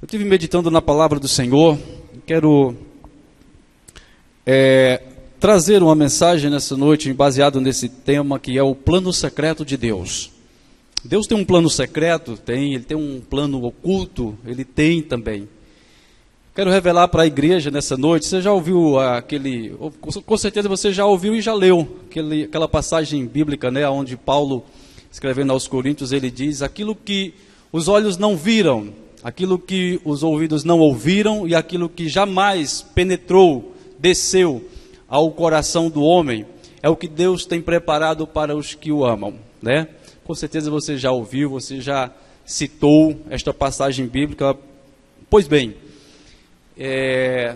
Eu estive meditando na palavra do Senhor, quero trazer uma mensagem nessa noite baseado nesse tema que é o plano secreto de Deus. Deus tem um plano secreto? Tem. Ele tem um plano oculto? Ele tem também. Quero revelar para a igreja nessa noite. Você já ouviu com certeza você já ouviu e já leu aquela passagem bíblica, né, onde Paulo, escrevendo aos Coríntios, ele diz: aquilo que os olhos não viram, aquilo que os ouvidos não ouviram e aquilo que jamais penetrou, desceu ao coração do homem, é o que Deus tem preparado para os que o amam, né? Com certeza você já ouviu, você já citou esta passagem bíblica. Pois bem,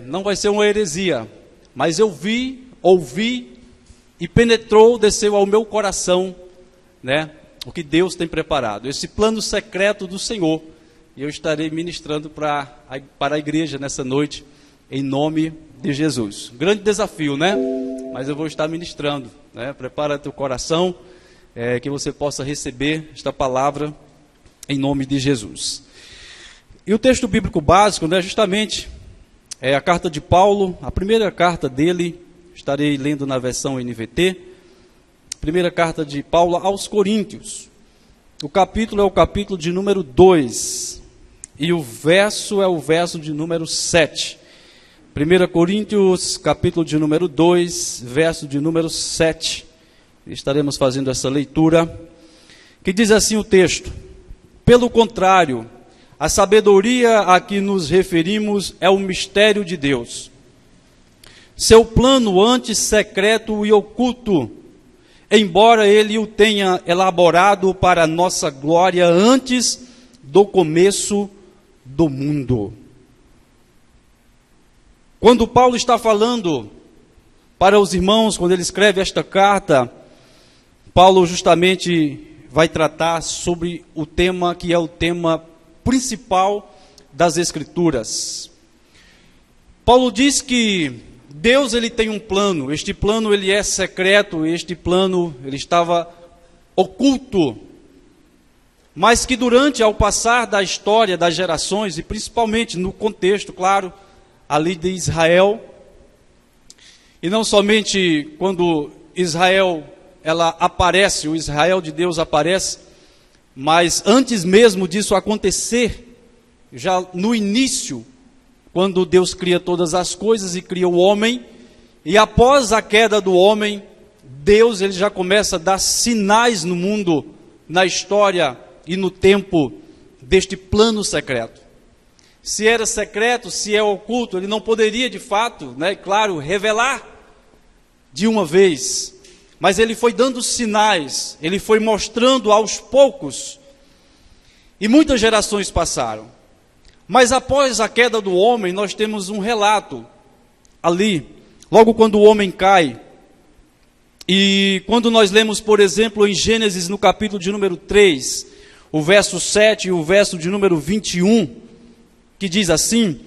não vai ser uma heresia, mas eu vi, ouvi e penetrou, desceu ao meu coração, né, o que Deus tem preparado, esse plano secreto do Senhor. E eu estarei ministrando para a igreja nessa noite, em nome de Jesus. Grande desafio, né? Mas eu vou estar ministrando, né? Prepara teu coração, que você possa receber esta palavra em nome de Jesus. E o texto bíblico básico, né, justamente, é a carta de Paulo, a primeira carta dele, estarei lendo na versão NVT, primeira carta de Paulo aos Coríntios. O capítulo é o capítulo de número 2, e o verso é o verso de número 7. 1 Coríntios, capítulo de número 2, verso de número 7. Estaremos fazendo essa leitura, que diz assim o texto: pelo contrário, a sabedoria a que nos referimos é o mistério de Deus. Seu plano antes secreto e oculto, embora ele o tenha elaborado para a nossa glória antes do começo do mundo. Quando Paulo está falando para os irmãos, quando ele escreve esta carta, Paulo justamente vai tratar sobre o tema que é o tema principal das Escrituras. Paulo diz que Deus, ele tem um plano, este plano ele é secreto, este plano ele estava oculto, mas que durante, ao passar da história, das gerações, e principalmente no contexto, claro, ali de Israel, e não somente quando Israel, ela aparece, o Israel de Deus aparece, mas antes mesmo disso acontecer, já no início, quando Deus cria todas as coisas e cria o homem, e após a queda do homem, Deus ele já começa a dar sinais no mundo, na história e no tempo deste plano secreto. Se era secreto, se é oculto, ele não poderia de fato, né, claro, revelar de uma vez, mas ele foi dando sinais, ele foi mostrando aos poucos, e muitas gerações passaram. Mas após a queda do homem, nós temos um relato ali, logo quando o homem cai, e quando nós lemos, por exemplo, em Gênesis, no capítulo de número 3, o verso 7 e o verso de número 21, que diz assim: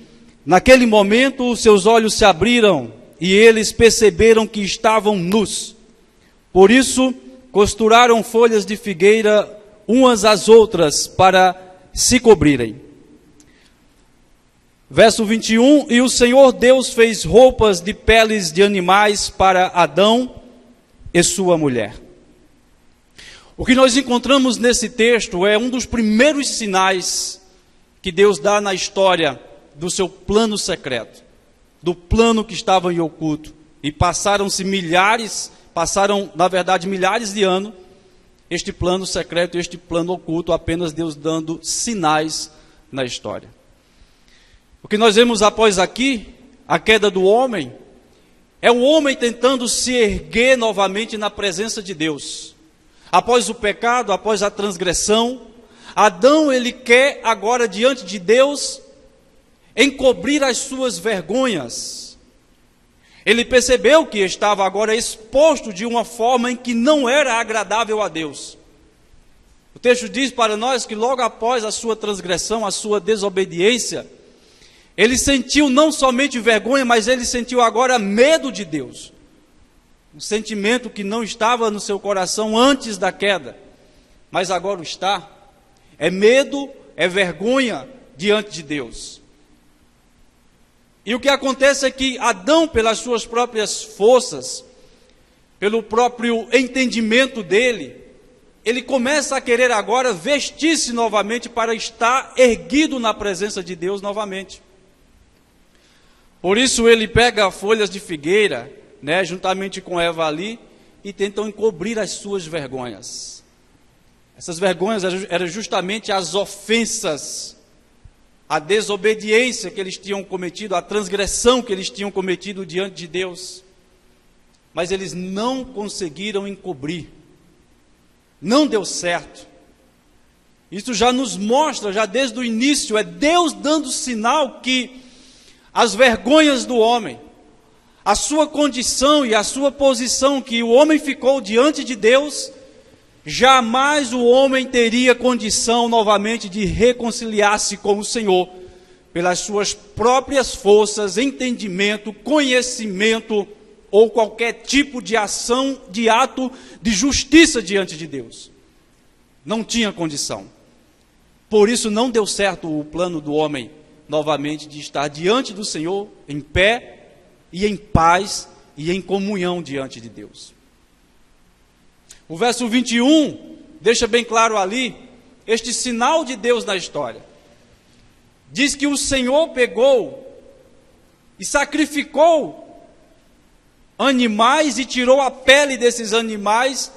naquele momento os seus olhos se abriram, e eles perceberam que estavam nus. Por isso, costuraram folhas de figueira umas às outras para se cobrirem. Verso 21, e o Senhor Deus fez roupas de peles de animais para Adão e sua mulher. O que nós encontramos nesse texto é um dos primeiros sinais que Deus dá na história do seu plano secreto, do plano que estava em oculto. E passaram, na verdade, milhares de anos, este plano secreto, este plano oculto, apenas Deus dando sinais na história. O que nós vemos após aqui, a queda do homem, é o homem tentando se erguer novamente na presença de Deus. Após o pecado, após a transgressão, Adão ele quer agora diante de Deus encobrir as suas vergonhas. Ele percebeu que estava agora exposto de uma forma em que não era agradável a Deus. O texto diz para nós que logo após a sua transgressão, a sua desobediência, ele sentiu não somente vergonha, mas ele sentiu agora medo de Deus. Um sentimento que não estava no seu coração antes da queda, mas agora está. É medo, é vergonha diante de Deus. E o que acontece é que Adão, pelas suas próprias forças, pelo próprio entendimento dele, ele começa a querer agora vestir-se novamente para estar erguido na presença de Deus novamente. Por isso ele pega folhas de figueira, juntamente com Eva ali, e tentam encobrir as suas vergonhas. Essas vergonhas eram justamente as ofensas, a desobediência que eles tinham cometido, a transgressão que eles tinham cometido diante de Deus. Mas eles não conseguiram encobrir. Não deu certo. Isso já nos mostra, já desde o início, é Deus dando sinal que as vergonhas do homem, a sua condição e a sua posição que o homem ficou diante de Deus, jamais o homem teria condição novamente de reconciliar-se com o Senhor, pelas suas próprias forças, entendimento, conhecimento, ou qualquer tipo de ação, de ato de justiça diante de Deus. Não tinha condição. Por isso não deu certo o plano do homem, novamente, de estar diante do Senhor, em pé, e em paz, e em comunhão diante de Deus. O verso 21 deixa bem claro ali, este sinal de Deus na história. Diz que o Senhor pegou e sacrificou animais e tirou a pele desses animais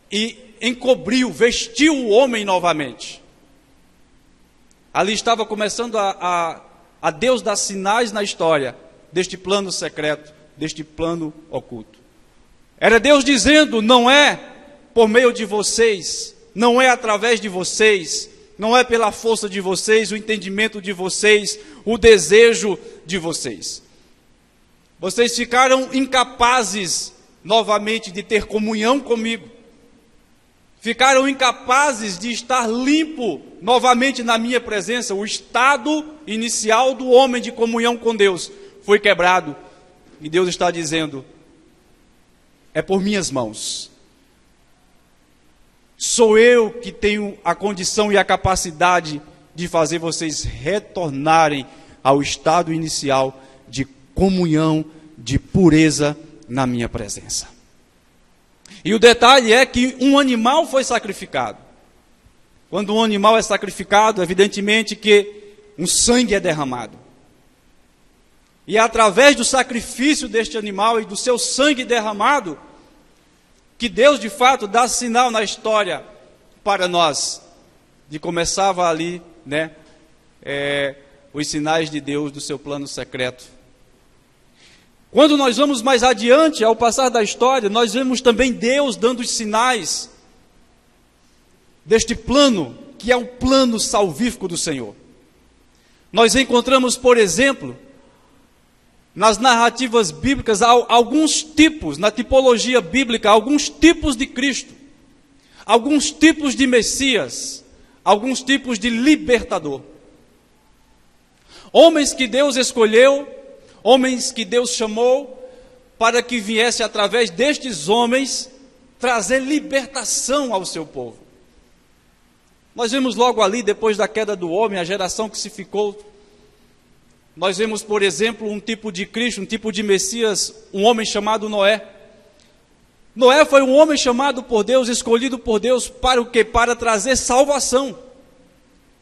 e encobriu, vestiu o homem novamente. Ali estava começando a Deus dar sinais na história deste plano secreto, deste plano oculto. Era Deus dizendo, não é por meio de vocês, não é através de vocês, não é pela força de vocês, o entendimento de vocês, o desejo de vocês. Vocês ficaram incapazes novamente de ter comunhão comigo. Ficaram incapazes de estar limpo novamente na minha presença. O estado inicial do homem de comunhão com Deus foi quebrado. E Deus está dizendo, é por minhas mãos. Sou eu que tenho a condição e a capacidade de fazer vocês retornarem ao estado inicial de comunhão, de pureza na minha presença. E o detalhe é que um animal foi sacrificado. Quando um animal é sacrificado, evidentemente que um sangue é derramado. E é através do sacrifício deste animal e do seu sangue derramado, que Deus de fato dá sinal na história para nós, de começava ali, os sinais de Deus do seu plano secreto. Quando nós vamos mais adiante, ao passar da história, nós vemos também Deus dando os sinais deste plano, que é o plano salvífico do Senhor. Nós encontramos, por exemplo, nas narrativas bíblicas, alguns tipos, na tipologia bíblica, alguns tipos de Cristo, alguns tipos de Messias, alguns tipos de libertador. Homens que Deus escolheu, homens que Deus chamou, para que viesse através destes homens, trazer libertação ao seu povo. Nós vemos logo ali, depois da queda do homem, a geração que se ficou. Nós vemos, por exemplo, um tipo de Cristo, um tipo de Messias, um homem chamado Noé. Noé foi um homem chamado por Deus, escolhido por Deus, para o quê? Para trazer salvação,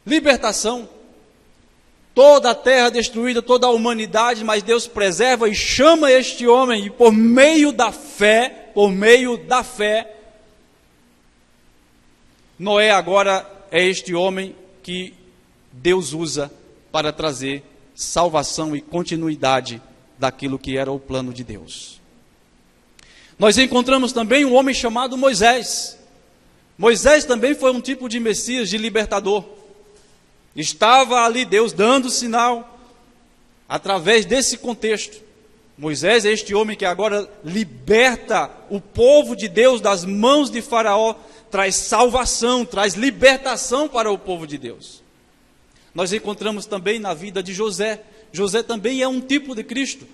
libertação. Toda a terra destruída, toda a humanidade, mas Deus preserva e chama este homem, e por meio da fé, Noé agora é este homem que Deus usa para trazer salvação e continuidade daquilo que era o plano de Deus. Nós encontramos também um homem chamado Moisés. Moisés também foi um tipo de Messias, de libertador. Estava ali Deus dando sinal através desse contexto. Moisés é este homem que agora liberta o povo de Deus das mãos de Faraó, traz salvação, traz libertação para o povo de Deus. Nós encontramos também na vida de José. José também é um tipo de Cristo,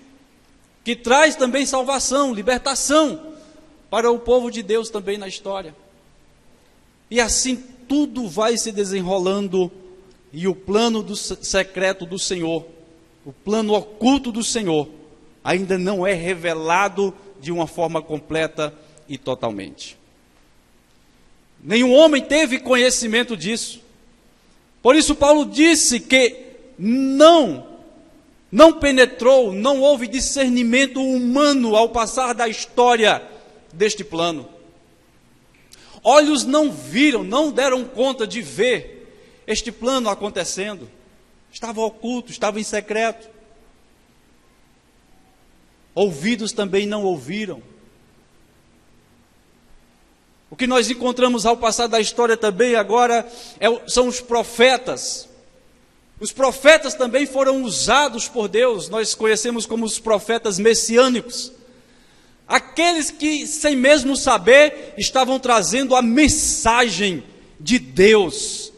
que traz também salvação, libertação para o povo de Deus também na história. E assim tudo vai se desenrolando e o plano secreto do Senhor, o plano oculto do Senhor, ainda não é revelado de uma forma completa e totalmente. Nenhum homem teve conhecimento disso. Por isso Paulo disse que não penetrou, não houve discernimento humano ao passar da história deste plano. Olhos não viram, não deram conta de ver este plano acontecendo. Estava oculto, estava em secreto. Ouvidos também não ouviram. O que nós encontramos ao passar da história também agora são os profetas. Os profetas também foram usados por Deus, nós conhecemos como os profetas messiânicos. Aqueles que, sem mesmo saber, estavam trazendo a mensagem de Deus,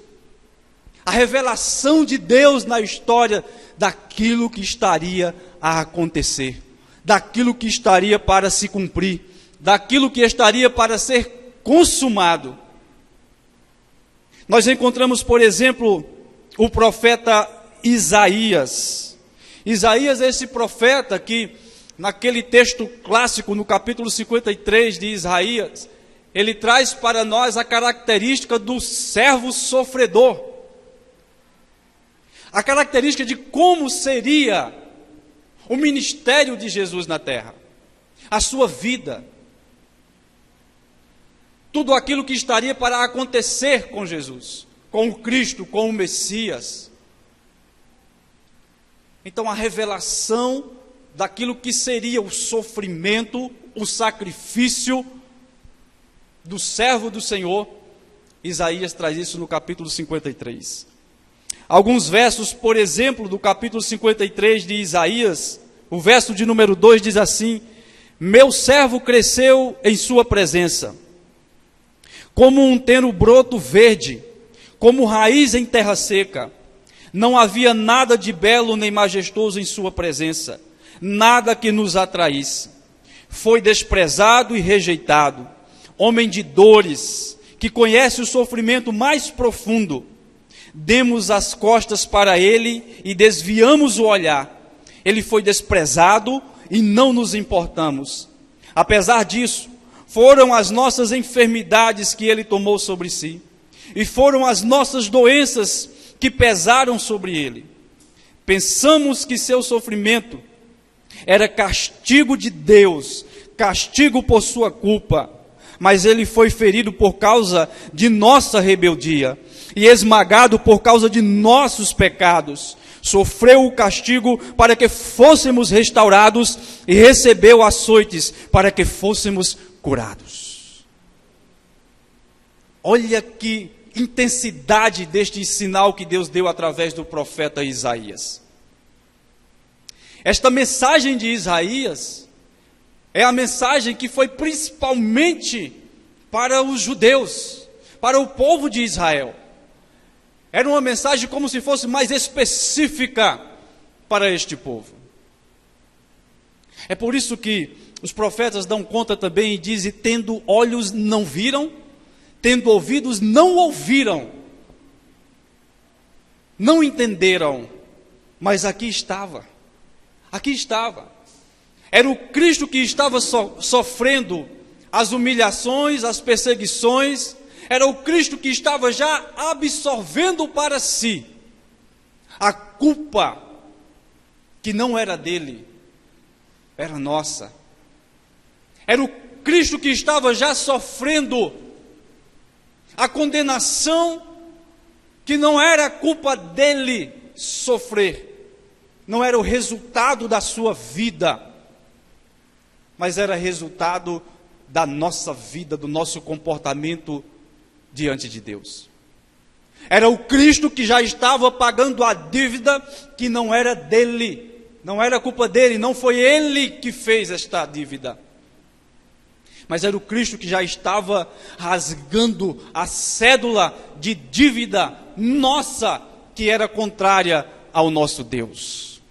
a revelação de Deus na história daquilo que estaria a acontecer, daquilo que estaria para se cumprir, daquilo que estaria para ser consumado. Nós encontramos, por exemplo, o profeta Isaías. Isaías é esse profeta que, naquele texto clássico, no capítulo 53 de Isaías, ele traz para nós a característica do servo sofredor. A característica de como seria o ministério de Jesus na terra, a sua vida, tudo aquilo que estaria para acontecer com Jesus, com o Cristo, com o Messias. Então a revelação daquilo que seria o sofrimento, o sacrifício do servo do Senhor, Isaías traz isso no capítulo 53. Alguns versos, por exemplo, do capítulo 53 de Isaías, o verso de número 2 diz assim: meu servo cresceu em sua presença, como um tenro broto verde, como raiz em terra seca. Não havia nada de belo nem majestoso em sua presença, nada que nos atraísse. Foi desprezado e rejeitado, homem de dores, que conhece o sofrimento mais profundo. Demos as costas para ele e desviamos o olhar. Ele foi desprezado e não nos importamos. Apesar disso, foram as nossas enfermidades que ele tomou sobre si, e foram as nossas doenças que pesaram sobre ele. Pensamos que seu sofrimento era castigo de Deus, castigo por sua culpa, mas ele foi ferido por causa de nossa rebeldia e esmagado por causa de nossos pecados. Sofreu o castigo para que fôssemos restaurados e recebeu açoites para que fôssemos curados. Olha que intensidade deste sinal que Deus deu através do profeta Isaías. Esta mensagem de Isaías é a mensagem que foi principalmente para os judeus, para o povo de Israel. Era uma mensagem como se fosse mais específica para este povo. É por isso que os profetas dão conta também e dizem: tendo olhos não viram, tendo ouvidos não ouviram, não entenderam, mas aqui estava. Era o Cristo que estava sofrendo as humilhações, as perseguições. Era o Cristo que estava já absorvendo para si a culpa que não era dele, era nossa. Era o Cristo que estava já sofrendo a condenação que não era culpa dele sofrer, não era o resultado da sua vida, mas era resultado da nossa vida, do nosso comportamento diante de Deus. Era o Cristo que já estava pagando a dívida que não era dele, não era culpa dele, não foi ele que fez esta dívida, mas era o Cristo que já estava rasgando a cédula de dívida nossa, que era contrária ao nosso Deus.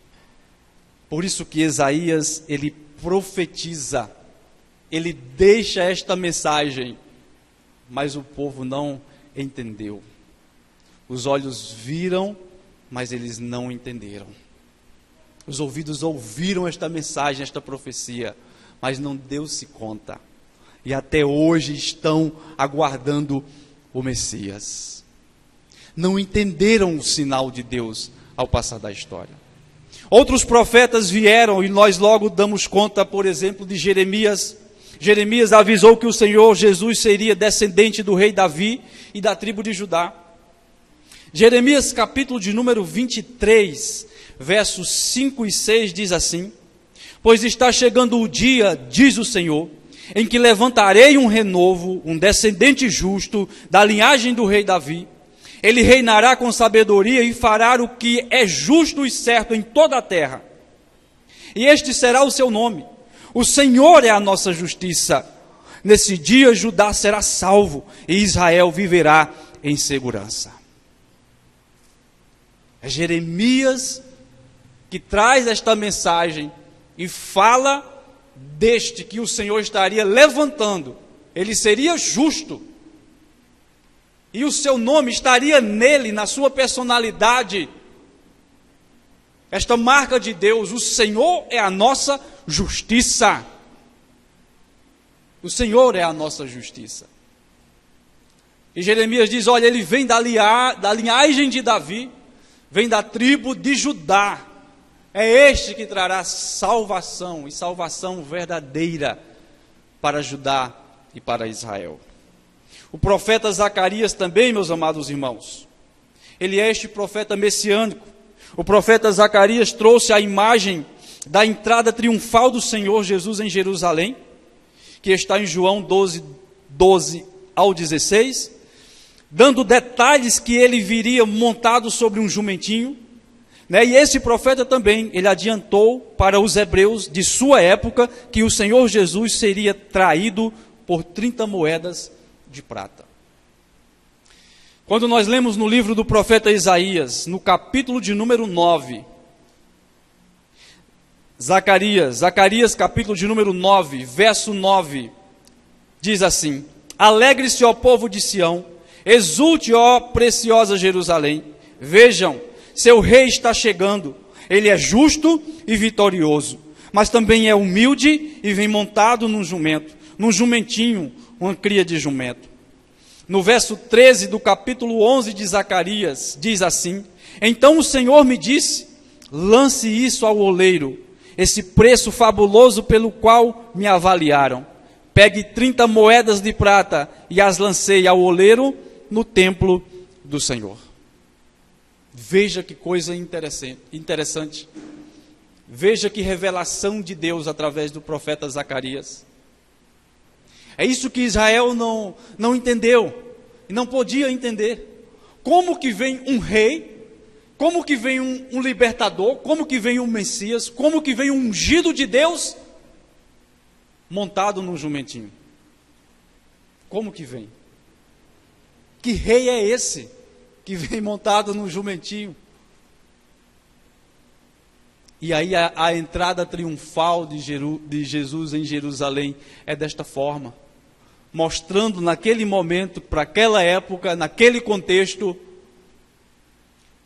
Por isso que Isaías, ele profetiza, ele deixa esta mensagem, mas o povo não entendeu. Os olhos viram, mas eles não entenderam. Os ouvidos ouviram esta mensagem, esta profecia, mas não deu-se conta. E até hoje estão aguardando o Messias. Não entenderam o sinal de Deus ao passar da história. Outros profetas vieram e nós logo damos conta, por exemplo, de Jeremias. Jeremias avisou que o Senhor Jesus seria descendente do rei Davi e da tribo de Judá. Jeremias capítulo de número 23, versos 5 e 6 diz assim: pois está chegando o dia, diz o Senhor, em que levantarei um renovo, um descendente justo da linhagem do rei Davi. Ele reinará com sabedoria e fará o que é justo e certo em toda a terra. E este será o seu nome. O Senhor é a nossa justiça. Nesse dia Judá será salvo e Israel viverá em segurança. É Jeremias que traz esta mensagem e fala deste que o Senhor estaria levantando. Ele seria justo. E o seu nome estaria nele, na sua personalidade. Esta marca de Deus, o Senhor é a nossa justiça. O Senhor é a nossa justiça. E Jeremias diz, olha, ele vem da linhagem de Davi, vem da tribo de Judá. É este que trará salvação, e salvação verdadeira para Judá e para Israel. O profeta Zacarias também, meus amados irmãos, ele é este profeta messiânico. O profeta Zacarias trouxe a imagem da entrada triunfal do Senhor Jesus em Jerusalém, que está em João 12 ao 16, dando detalhes que ele viria montado sobre um jumentinho, né? E esse profeta também, ele adiantou para os hebreus de sua época que o Senhor Jesus seria traído por 30 moedas de prata. Quando nós lemos no livro do profeta Isaías, no capítulo de número 9, Zacarias capítulo de número 9, verso 9, diz assim: alegre-se, ó povo de Sião, exulte, ó preciosa Jerusalém, vejam, seu rei está chegando, ele é justo e vitorioso, mas também é humilde e vem montado num jumento, num jumentinho, uma cria de jumento. No verso 13 do capítulo 11 de Zacarias, diz assim: então o Senhor me disse, lance isso ao oleiro, esse preço fabuloso pelo qual me avaliaram. Pegue 30 moedas de prata e as lancei ao oleiro no templo do Senhor. Veja que coisa interessante. Veja que revelação de Deus através do profeta Zacarias. É isso que Israel não entendeu e não podia entender. Como que vem um rei, como que vem um libertador, como que vem um Messias, como que vem um ungido de Deus montado num jumentinho? Como que vem? Que rei é esse que vem montado num jumentinho? E aí a entrada triunfal de Jesus em Jerusalém é desta forma, mostrando naquele momento, para aquela época, naquele contexto,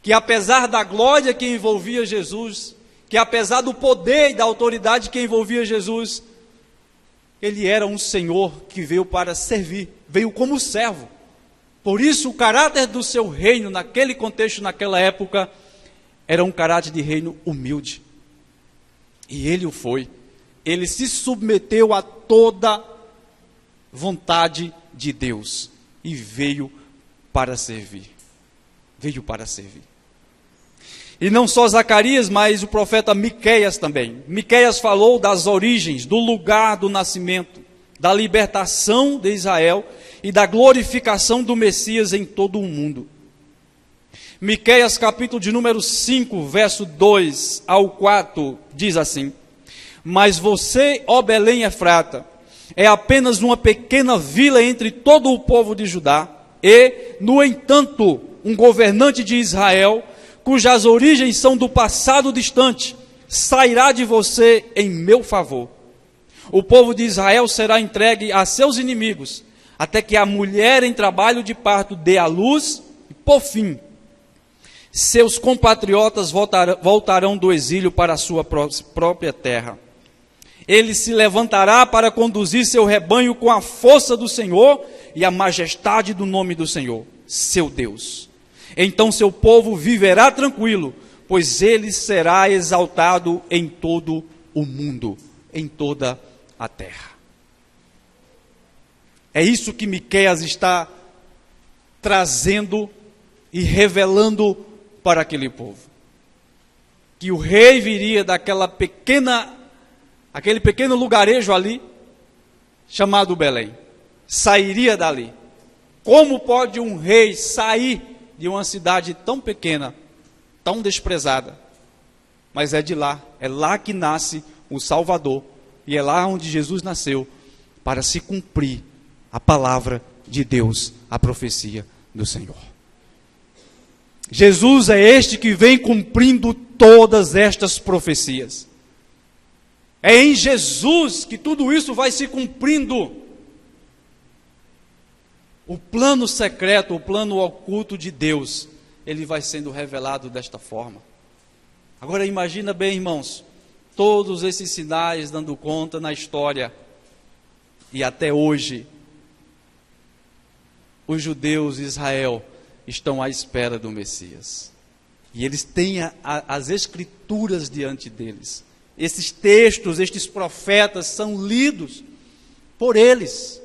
que apesar da glória que envolvia Jesus, que apesar do poder e da autoridade que envolvia Jesus, ele era um Senhor que veio para servir, veio como servo. Por isso o caráter do seu reino, naquele contexto, naquela época, era um caráter de reino humilde. E ele o foi. Ele se submeteu a toda vontade de Deus e veio para servir. Veio para servir. E não só Zacarias, mas o profeta Miqueias também. Miqueias falou das origens, do lugar do nascimento, da libertação de Israel e da glorificação do Messias em todo o mundo. Miqueias capítulo de número 5, verso 2 ao 4, diz assim: mas você, ó Belém Efrata, é apenas uma pequena vila entre todo o povo de Judá, e, no entanto, um governante de Israel, cujas origens são do passado distante, sairá de você em meu favor. O povo de Israel será entregue a seus inimigos, até que a mulher em trabalho de parto dê à luz, e por fim, seus compatriotas voltarão do exílio para a sua própria terra. Ele se levantará para conduzir seu rebanho com a força do Senhor e a majestade do nome do Senhor, seu Deus. Então seu povo viverá tranquilo, pois ele será exaltado em todo o mundo, em toda a terra. É isso que Miqueias está trazendo e revelando para aquele povo. Que o rei viria aquele pequeno lugarejo ali, chamado Belém. Sairia dali. Como pode um rei sair de uma cidade tão pequena, tão desprezada? Mas é de lá, é lá que nasce o Salvador. E é lá onde Jesus nasceu, para se cumprir a palavra de Deus, a profecia do Senhor. Jesus é este que vem cumprindo todas estas profecias. É em Jesus que tudo isso vai se cumprindo. O plano secreto, o plano oculto de Deus, ele vai sendo revelado desta forma. Agora imagina bem, irmãos, todos esses sinais dando conta na história, e até hoje, os judeus de Israel estão à espera do Messias. E eles têm as escrituras diante deles. Esses textos, estes profetas são lidos por eles.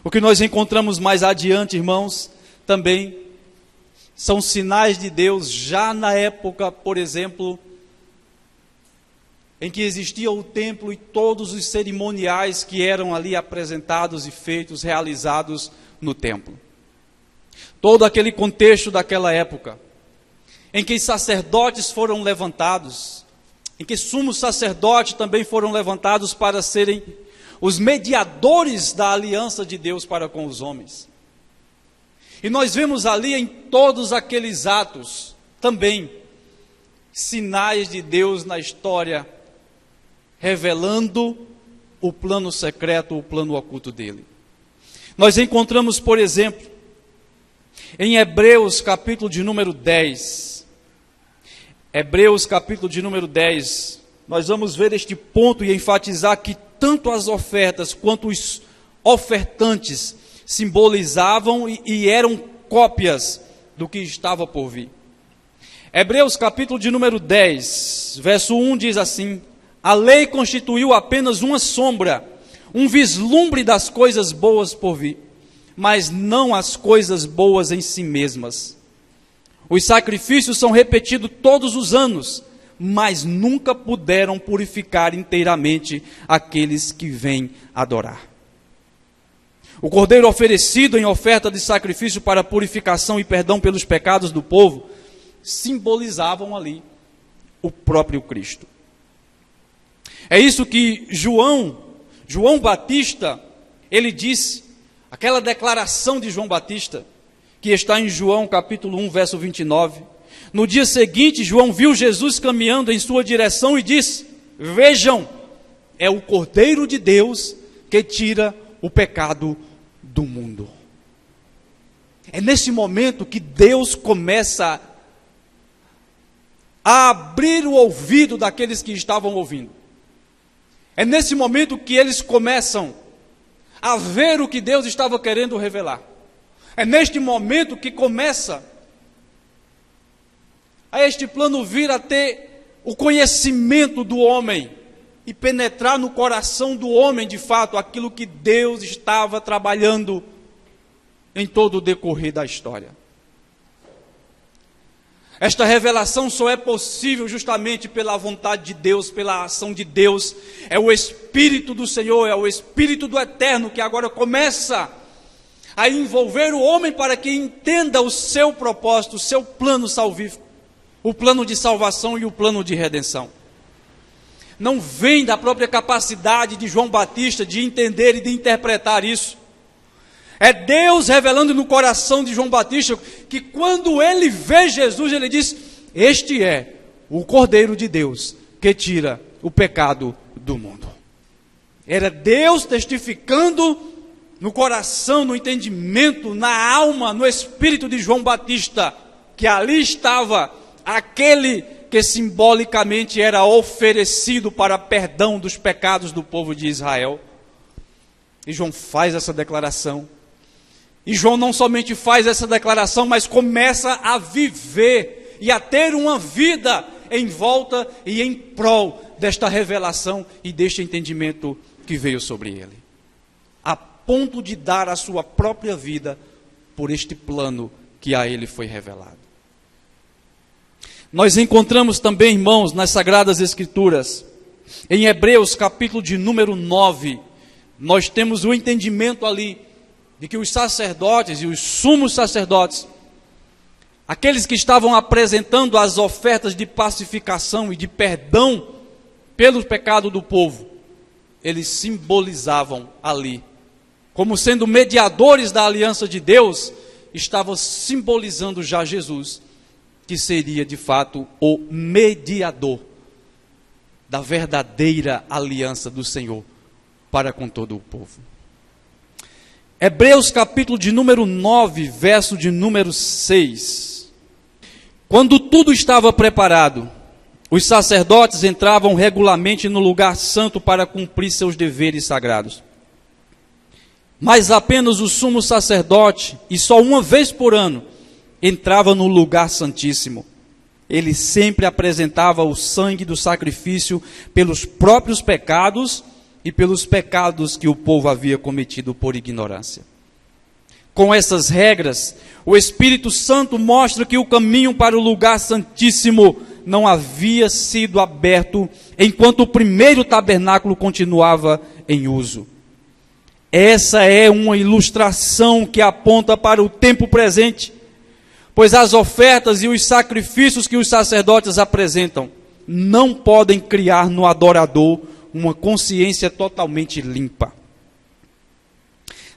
O que nós encontramos mais adiante, irmãos, também são sinais de Deus já na época, por exemplo, em que existia o templo e todos os cerimoniais que eram ali apresentados e feitos, realizados no templo. Todo aquele contexto daquela época, em que sacerdotes foram levantados, em que sumos sacerdotes também foram levantados para serem os mediadores da aliança de Deus para com os homens. E nós vemos ali em todos aqueles atos também sinais de Deus na história, revelando o plano secreto, o plano oculto dele. Nós encontramos, por exemplo, em Hebreus capítulo de número 10, Hebreus capítulo de número 10, nós vamos ver este ponto e enfatizar que tanto as ofertas quanto os ofertantes simbolizavam e eram cópias do que estava por vir. Hebreus capítulo de número 10, verso 1 diz assim: a lei constituiu apenas uma sombra, um vislumbre das coisas boas por vir, mas não as coisas boas em si mesmas. Os sacrifícios são repetidos todos os anos, mas nunca puderam purificar inteiramente aqueles que vêm adorar. O cordeiro oferecido em oferta de sacrifício para purificação e perdão pelos pecados do povo simbolizavam ali o próprio Cristo. É isso que João Batista, ele disse, aquela declaração de João Batista, que está em João capítulo 1, verso 29. No dia seguinte, João viu Jesus caminhando em sua direção e disse: vejam, é o Cordeiro de Deus que tira o pecado do mundo. É nesse momento que Deus começa a abrir o ouvido daqueles que estavam ouvindo. É nesse momento que eles começam a ver o que Deus estava querendo revelar. É neste momento que começa a este plano vir a ter o conhecimento do homem e penetrar no coração do homem, de fato, aquilo que Deus estava trabalhando em todo o decorrer da história. Esta revelação só é possível justamente pela vontade de Deus, pela ação de Deus. É o Espírito do Senhor, é o Espírito do Eterno que agora começa a envolver o homem para que entenda o seu propósito, o seu plano salvífico, o plano de salvação e o plano de redenção. Não vem da própria capacidade de João Batista de entender e de interpretar isso. É Deus revelando no coração de João Batista que quando ele vê Jesus, ele diz: este é o Cordeiro de Deus que tira o pecado do mundo. Era Deus testificando no coração, no entendimento, na alma, no espírito de João Batista, que ali estava aquele que simbolicamente era oferecido para perdão dos pecados do povo de Israel. E João faz essa declaração. E João não somente faz essa declaração, mas começa a viver e a ter uma vida em volta e em prol desta revelação e deste entendimento que veio sobre ele, a ponto de dar a sua própria vida por este plano que a ele foi revelado. Nós encontramos também, irmãos, nas Sagradas Escrituras, em Hebreus capítulo de número 9, nós temos o entendimento ali de que os sacerdotes e os sumos sacerdotes, aqueles que estavam apresentando as ofertas de pacificação e de perdão pelo pecado do povo, eles simbolizavam ali, como sendo mediadores da aliança de Deus, estavam simbolizando já Jesus, que seria de fato o mediador da verdadeira aliança do Senhor para com todo o povo. Hebreus capítulo de número 9, verso de número 6. Quando tudo estava preparado, os sacerdotes entravam regularmente no lugar santo para cumprir seus deveres sagrados. Mas apenas o sumo sacerdote, e só uma vez por ano, entrava no lugar santíssimo. Ele sempre apresentava o sangue do sacrifício pelos próprios pecados e pelos pecados que o povo havia cometido por ignorância. Com essas regras, o Espírito Santo mostra que o caminho para o lugar santíssimo não havia sido aberto enquanto o primeiro tabernáculo continuava em uso. Essa é uma ilustração que aponta para o tempo presente, pois as ofertas e os sacrifícios que os sacerdotes apresentam não podem criar no adorador uma consciência totalmente limpa.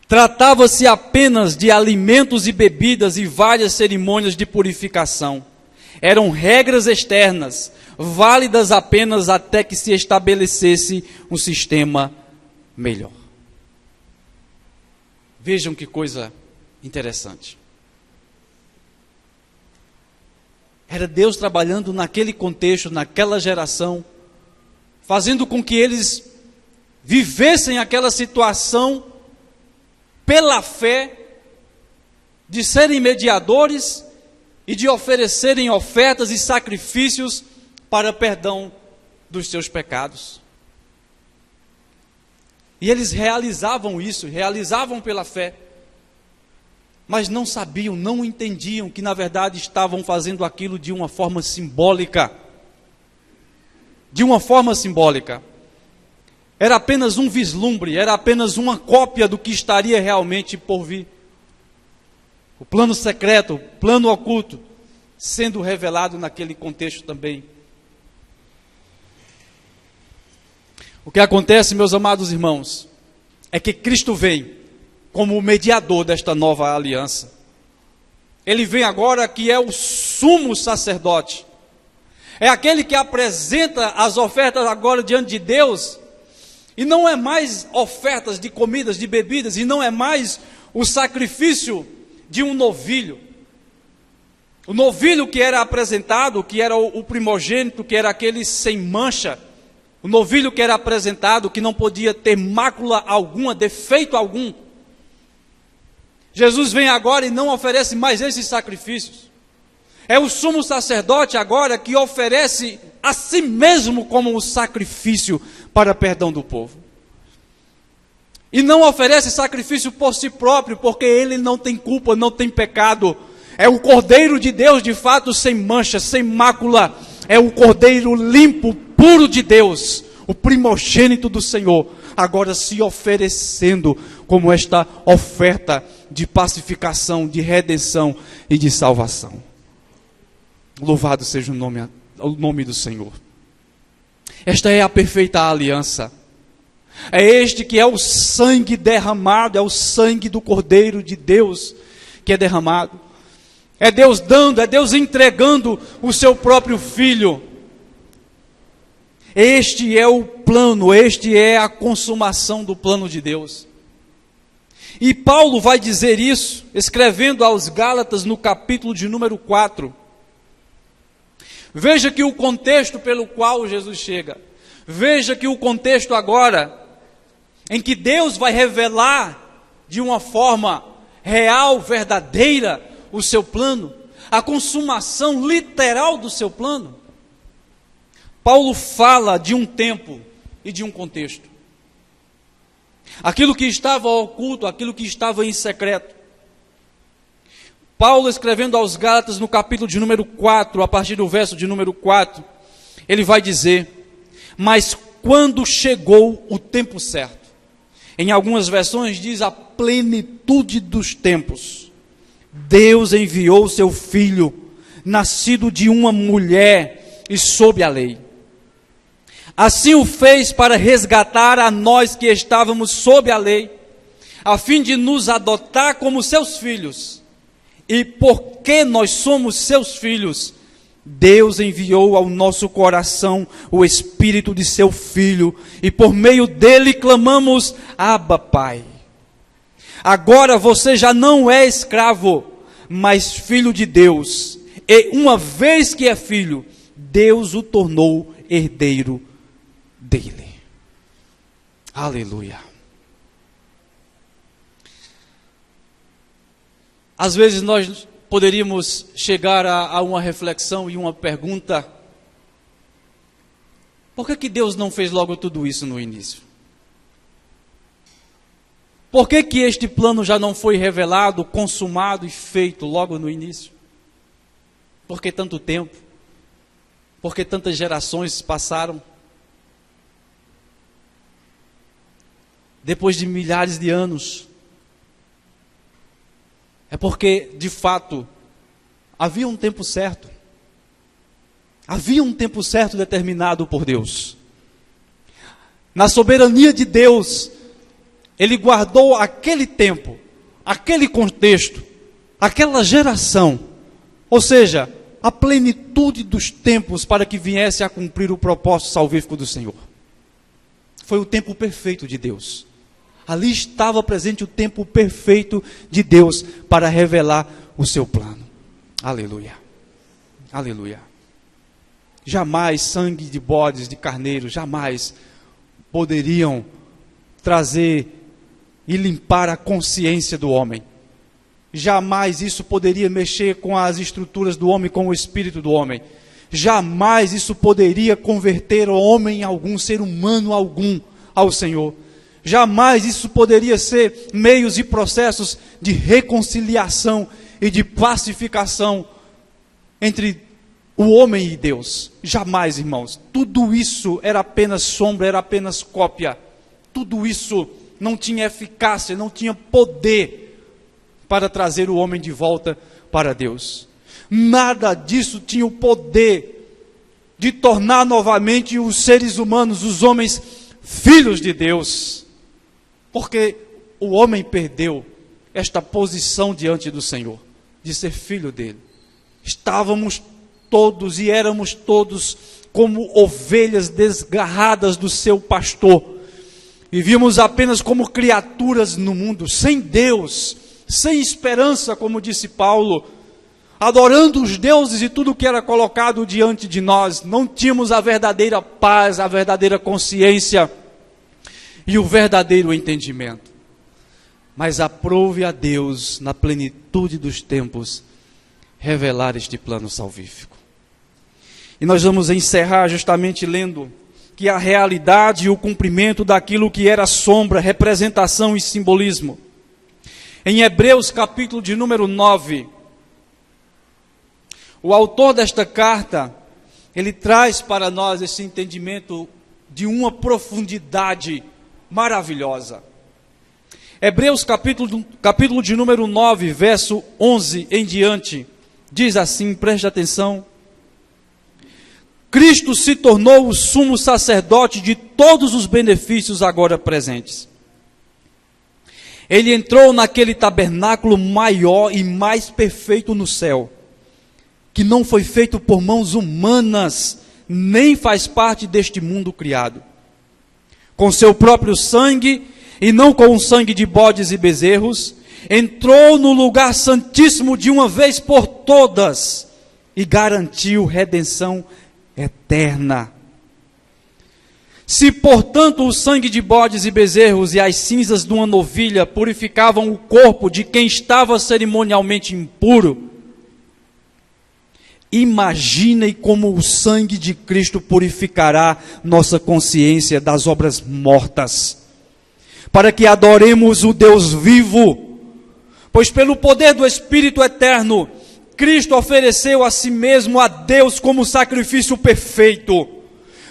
Tratava-se apenas de alimentos e bebidas e várias cerimônias de purificação. Eram regras externas, válidas apenas até que se estabelecesse um sistema melhor. Vejam que coisa interessante. Era Deus trabalhando naquele contexto, naquela geração, fazendo com que eles vivessem aquela situação pela fé, de serem mediadores e de oferecerem ofertas e sacrifícios para perdão dos seus pecados. E eles realizavam isso, realizavam pela fé, mas não sabiam, não entendiam que na verdade estavam fazendo aquilo de uma forma simbólica. De uma forma simbólica. Era apenas um vislumbre, era apenas uma cópia do que estaria realmente por vir. O plano secreto, o plano oculto, sendo revelado naquele contexto também. O que acontece, meus amados irmãos, é que Cristo vem como o mediador desta nova aliança. Ele vem agora que é o sumo sacerdote. É aquele que apresenta as ofertas agora diante de Deus. E não é mais ofertas de comidas, de bebidas, e não é mais o sacrifício de um novilho. O novilho que era apresentado, que era o primogênito, que era aquele sem mancha. O novilho que era apresentado, que não podia ter mácula alguma, defeito algum. Jesus vem agora e não oferece mais esses sacrifícios. É o sumo sacerdote agora que oferece a si mesmo como um sacrifício para perdão do povo. E não oferece sacrifício por si próprio, porque ele não tem culpa, não tem pecado. É o Cordeiro de Deus, de fato, sem mancha, sem mácula. É o Cordeiro limpo, puro de Deus, o primogênito do Senhor, agora se oferecendo como esta oferta de pacificação, de redenção e de salvação. Louvado seja o nome do Senhor. Esta é a perfeita aliança. É este que é o sangue derramado, é o sangue do Cordeiro de Deus que é derramado. É Deus dando, é Deus entregando o seu próprio Filho. Este é o plano, este é a consumação do plano de Deus. E Paulo vai dizer isso, escrevendo aos Gálatas no capítulo de número 4. Veja que o contexto pelo qual Jesus chega, veja que o contexto agora, em que Deus vai revelar de uma forma real, verdadeira, o seu plano, a consumação literal do seu plano. Paulo fala de um tempo e de um contexto. Aquilo que estava oculto, aquilo que estava em secreto. Paulo, escrevendo aos Gálatas no capítulo de número 4, a partir do verso de número 4, ele vai dizer: mas quando chegou o tempo certo, em algumas versões diz a plenitude dos tempos, Deus enviou seu Filho, nascido de uma mulher e sob a lei. Assim o fez para resgatar a nós que estávamos sob a lei, a fim de nos adotar como seus filhos. E porque nós somos seus filhos, Deus enviou ao nosso coração o Espírito de seu Filho, e por meio dele clamamos: Abba, Pai. Agora você já não é escravo, mas filho de Deus, e uma vez que é filho, Deus o tornou herdeiro dele. Aleluia. Às vezes nós poderíamos chegar a uma reflexão e uma pergunta: por que Deus não fez logo tudo isso no início? Por que este plano já não foi revelado, consumado e feito logo no início? Por que tanto tempo? Por que tantas gerações passaram? Depois de milhares de anos. É porque, de fato, havia um tempo certo. Havia um tempo certo determinado por Deus. Na soberania de Deus, Ele guardou aquele tempo, aquele contexto, aquela geração, ou seja, a plenitude dos tempos para que viesse a cumprir o propósito salvífico do Senhor. Foi o tempo perfeito de Deus. Ali estava presente o tempo perfeito de Deus para revelar o seu plano. Aleluia. Aleluia. Jamais sangue de bodes, de carneiros, jamais poderiam trazer e limpar a consciência do homem. Jamais isso poderia mexer com as estruturas do homem, com o espírito do homem. Jamais isso poderia converter o homem algum, ser humano algum, ao Senhor. Jamais isso poderia ser meios e processos de reconciliação e de pacificação entre o homem e Deus. Jamais, irmãos. Tudo isso era apenas sombra, era apenas cópia. Tudo isso não tinha eficácia, não tinha poder para trazer o homem de volta para Deus. Nada disso tinha o poder de tornar novamente os seres humanos, os homens, filhos de Deus. Porque o homem perdeu esta posição diante do Senhor, de ser filho dele. Estávamos todos e éramos todos como ovelhas desgarradas do seu pastor. Vivíamos apenas como criaturas no mundo, sem Deus, sem esperança, como disse Paulo, adorando os deuses e tudo que era colocado diante de nós. Não tínhamos a verdadeira paz, a verdadeira consciência e o verdadeiro entendimento. Mas aprove a Deus, na plenitude dos tempos, revelar este plano salvífico. E nós vamos encerrar justamente lendo que a realidade e o cumprimento daquilo que era sombra, representação e simbolismo. Em Hebreus capítulo de número 9, o autor desta carta, ele traz para nós esse entendimento de uma profundidade maravilhosa. Hebreus capítulo de número 9, verso 11 em diante, diz assim, preste atenção: Cristo se tornou o sumo sacerdote de todos os benefícios agora presentes. Ele entrou naquele tabernáculo maior e mais perfeito no céu, que não foi feito por mãos humanas, nem faz parte deste mundo criado. Com seu próprio sangue, e não com o sangue de bodes e bezerros, entrou no lugar santíssimo de uma vez por todas e garantiu redenção eterna. Se, portanto, o sangue de bodes e bezerros e as cinzas de uma novilha purificavam o corpo de quem estava cerimonialmente impuro, imaginem como o sangue de Cristo purificará nossa consciência das obras mortas, para que adoremos o Deus vivo, pois pelo poder do Espírito eterno, Cristo ofereceu a si mesmo a Deus como sacrifício perfeito.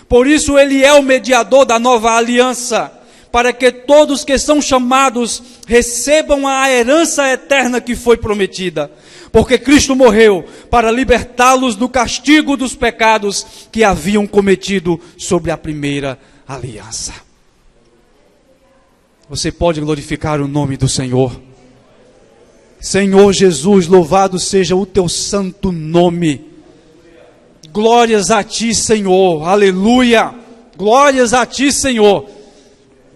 Por isso ele é o mediador da nova aliança, para que todos que são chamados recebam a herança eterna que foi prometida. Porque Cristo morreu para libertá-los do castigo dos pecados que haviam cometido sobre a primeira aliança. Você pode glorificar o nome do Senhor. Senhor Jesus, louvado seja o teu santo nome. Glórias a ti, Senhor, aleluia, glórias a ti, Senhor,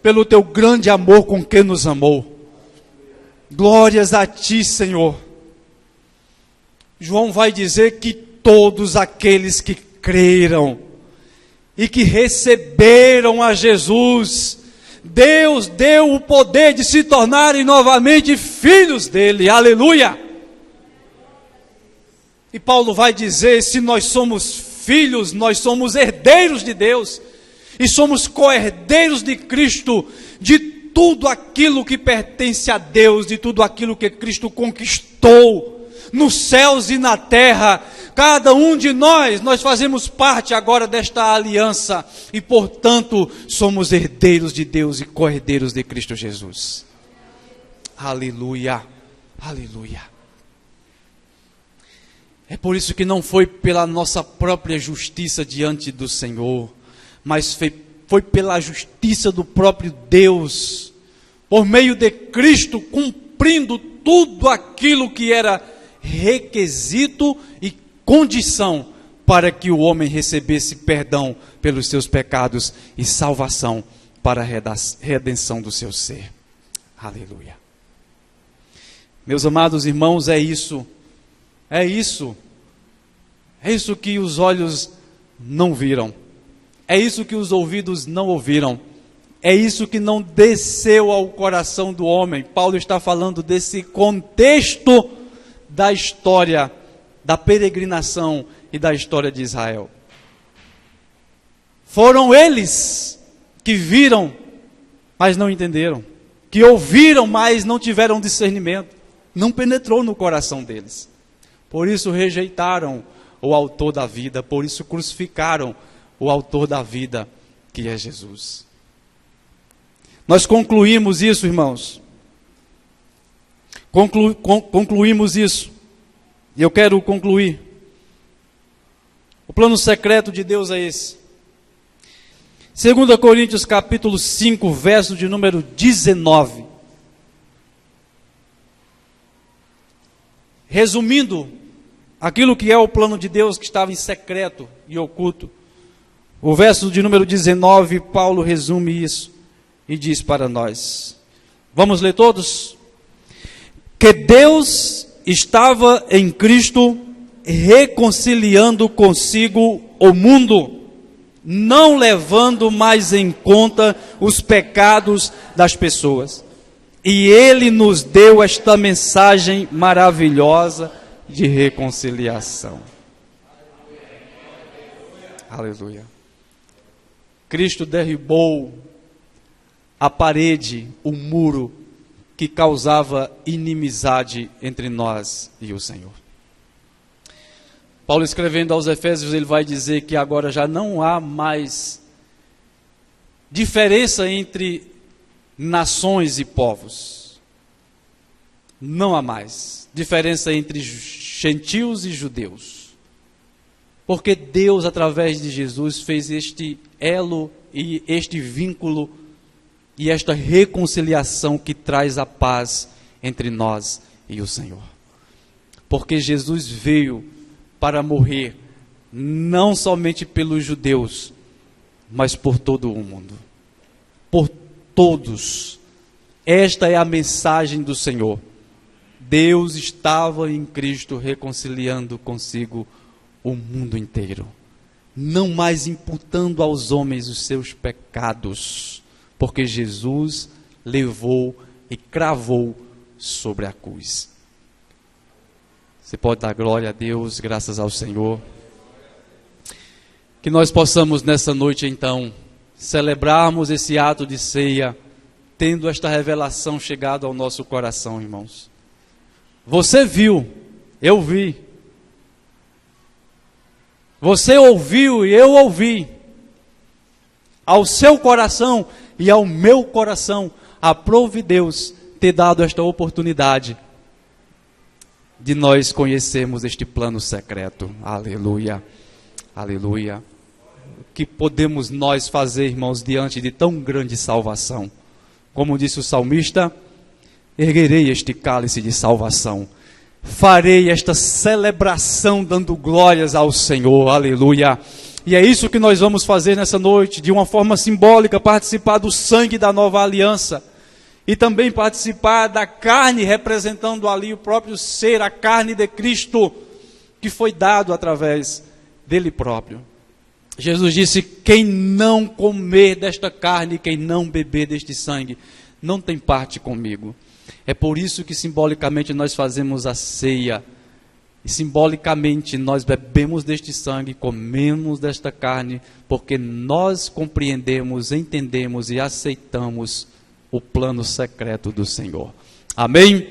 pelo teu grande amor com que nos amou, glórias a ti, Senhor. João vai dizer que todos aqueles que creram e que receberam a Jesus, Deus deu o poder de se tornarem novamente filhos dele, aleluia. E Paulo vai dizer, se nós somos filhos, nós somos herdeiros de Deus, e somos co-herdeiros de Cristo, de tudo aquilo que pertence a Deus, de tudo aquilo que Cristo conquistou, nos céus e na terra. Cada um de nós fazemos parte agora desta aliança, e portanto, somos herdeiros de Deus e co-herdeiros de Cristo Jesus. Aleluia, aleluia. É por isso que não foi pela nossa própria justiça diante do Senhor, mas foi pela justiça do próprio Deus, por meio de Cristo, cumprindo tudo aquilo que era requisito e condição para que o homem recebesse perdão pelos seus pecados e salvação para a redenção do seu ser. Aleluia. Meus amados irmãos, é isso que os olhos não viram, é isso que os ouvidos não ouviram, é isso que não desceu ao coração do homem. Paulo está falando desse contexto da história, da peregrinação e da história de Israel. Foram eles que viram, mas não entenderam, que ouviram, mas não tiveram discernimento, não penetrou no coração deles. Por isso rejeitaram o autor da vida, por isso crucificaram o autor da vida, que é Jesus. Nós concluímos isso, irmãos. Concluímos isso. E eu quero concluir. O plano secreto de Deus é esse. 2 Coríntios capítulo 5, verso de número 19. Resumindo aquilo que é o plano de Deus que estava em secreto e oculto, o verso de número 19, Paulo resume isso e diz para nós. Vamos ler todos? Que Deus estava em Cristo reconciliando consigo o mundo, não levando mais em conta os pecados das pessoas. E Ele nos deu esta mensagem maravilhosa de reconciliação. Aleluia. Cristo derrubou a parede, o muro que causava inimizade entre nós e o Senhor. Paulo, escrevendo aos Efésios, ele vai dizer que agora já não há mais diferença entre nações e povos. Não há mais diferença entre gentios e judeus. Porque Deus, através de Jesus, fez este elo e este vínculo e esta reconciliação que traz a paz entre nós e o Senhor. Porque Jesus veio para morrer não somente pelos judeus, mas por todo o mundo. Por todos, Esta é a mensagem do Senhor. Deus estava em Cristo reconciliando consigo o mundo inteiro, não mais imputando aos homens os seus pecados, porque Jesus levou e cravou sobre a cruz. Você pode dar glória a Deus, graças ao Senhor. Que nós possamos nessa noite então celebrarmos esse ato de ceia, tendo esta revelação chegado ao nosso coração, irmãos. Você viu, eu vi. Você ouviu e eu ouvi. Ao seu coração e ao meu coração, aprove Deus ter dado esta oportunidade de nós conhecermos este plano secreto. Aleluia, aleluia. O que podemos nós fazer, irmãos, diante de tão grande salvação? Como disse o salmista, erguerei este cálice de salvação, farei esta celebração dando glórias ao Senhor, aleluia. E é isso que nós vamos fazer nessa noite, de uma forma simbólica, participar do sangue da nova aliança, e também participar da carne, representando ali o próprio ser, a carne de Cristo, que foi dado através dele próprio. Jesus disse, quem não comer desta carne, quem não beber deste sangue, não tem parte comigo. É por isso que simbolicamente nós fazemos a ceia, e simbolicamente nós bebemos deste sangue, comemos desta carne, porque nós compreendemos, entendemos e aceitamos o plano secreto do Senhor. Amém?